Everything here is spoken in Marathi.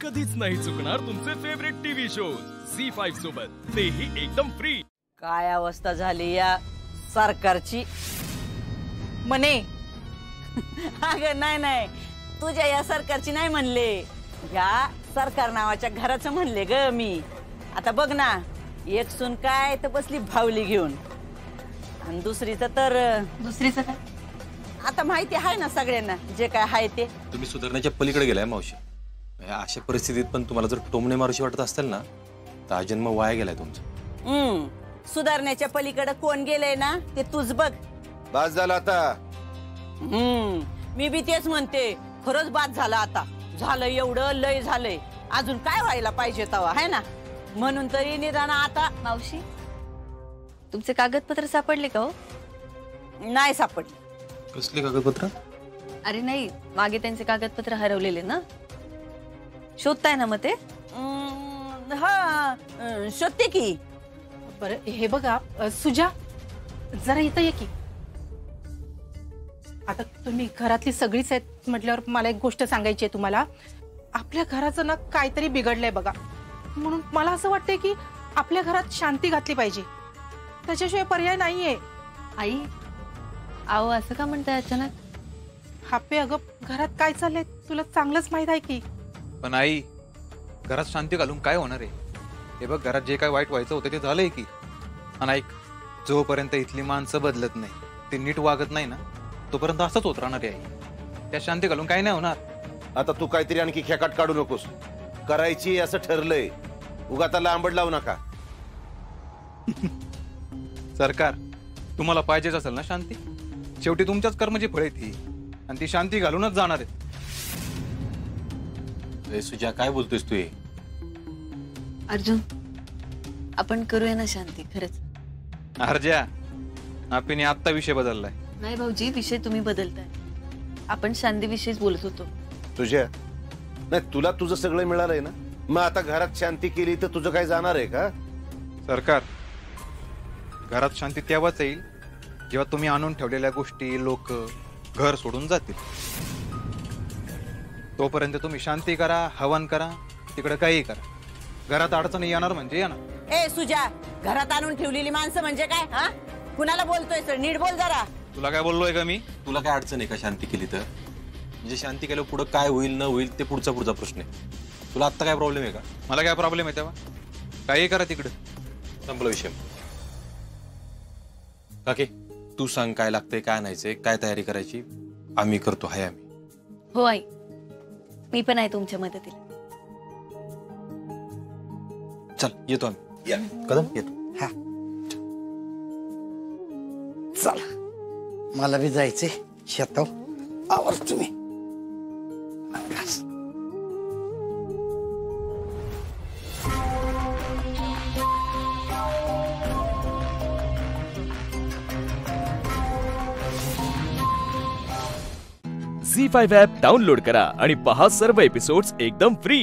कधीच नाही चुकणार तुमचे फेवरेट टीव्ही शोज झी5 सोबत, तेही एकदम फ्री। काय अवस्था झाली या सरकारची म्हणे। अगं नाही तुझ्या या सरकारची नाही म्हणले, या सरकार नावाच्या घराचं म्हणले ग मी। आता बघ ना, एक सून काय तर बसली भावली घेऊन, आणि दुसरीचं काय आता माहिती आहे ना सगळ्यांना, जे काय आहे ते। तुम्ही सुधारण्याच्या पलीकडे गेलाय मावशी। अशा परिस्थितीत पण तुम्हाला जर टोमणे मारूशी वाटत असेल ना, तर जन्म वाया गेलाय तुमचा। सुधारण्याच्या पलीकडे कोण गेलंय ना ते तूच बघ। बस झालं आता। मी बी तेच म्हणते, खरंच बाद झाला आता। झालं एवढं लय झालंय, अजून काय व्हायला पाहिजे तवा, है ना? म्हणून तरी निदान आता। मावशी, तुमचे कागदपत्र सापडले का हो? नाही सापडले। कसले कागदपत्र? अरे नाही, मागे त्यांचे कागदपत्र हरवलेले ना, शोधताय ना मग ते? हा शोधते की। बरं हे बघा सुजा, जरा इथं ये की। आता तुम्ही घरातली सगळीच आहेत म्हटल्यावर मला एक गोष्ट सांगायची आहे तुम्हाला। आपल्या घराचं ना काहीतरी बिघडलंय बघा, म्हणून मला असं वाटतंय की आपल्या घरात शांती घातली पाहिजे, त्याच्याशिवाय पर्याय नाहीये। आई, आओ असं का म्हणताय अचानक? हापे अगं, घरात काय चाललंय तुला चांगलंच माहित आहे की। पण आई, घरात शांती घालून काय होणार आहे? हे बघ, घरात जे काय वाईट व्हायचं होतं ते झालंय की। आणि ऐक, जोपर्यंत इथली माणसं बदलत नाही, ते नीट वागत नाही ना, तोपर्यंत असंच होत राहणार आहे। त्या शांती घालून काय नाही होणार। आता तू काहीतरी आणखी खेकाट काढू नकोस, करायची असं ठरलंय, उगाच लांबड लावू नका। सरकार, तुम्हाला पाहिजेच असेल ना शांती, शेवटी तुमच्याच कर्माची फळे ती, आणि ती शांती घालूनच जाणार आहे। सुजा, काय बोलतोयस तू? अर्जुन, आपण करूया ना शांती खरंच। अर्जा, आपण आत्ता विषय बदललाय। नाही भाऊजी, विषय तुम्ही बदलताय। आपण शांती विषयीच बोलत होतो। तुझ्या नाही, तुला तुझं सगळं मिळालंय ना, मग आता घरात शांती केली तर तुझं काय जाणार आहे का? सरकार, घरात शांती तेव्हाच येईल जेव्हा तुम्ही आणून ठेवलेल्या गोष्टी, लोक घर सोडून जातील। तोपर्यंत तुम्ही शांती करा, हवन करा, तिकडे काही करा, घरात अडचणी येणार म्हणजे येणार। ए सुजा, घरात आणून ठेवलेली माणसं म्हणजे काय? हा, कुणाला बोलतोय सर? नीट बोल जरा। तुला काय बोललोय का मी? तुला काय अडचण आहे का शांती केली तर? म्हणजे शांती केल्यावर पुढे काय होईल न होईल ते पुढचा प्रश्न आहे। तुला आता काय प्रॉब्लेम आहे का? मला काय प्रॉब्लेम आहे तेव्हा? काही करा तिकडे, संपला विषय। काकी, तू सांग काय लागतंय, काय आणायचंय, काय तयारी करायची, आम्ही करतो। हाय आम्ही। हो आई, मी पण आहे तुमच्या मदतीला। चल येतो आम्ही। या कदम, येतो। हा चल, मला बी जायचंय शेताव। आवर तुम्ही। झी5 ॲप डाउनलोड करा आणि पहा सर्व एपिसोड्स एकदम फ्री।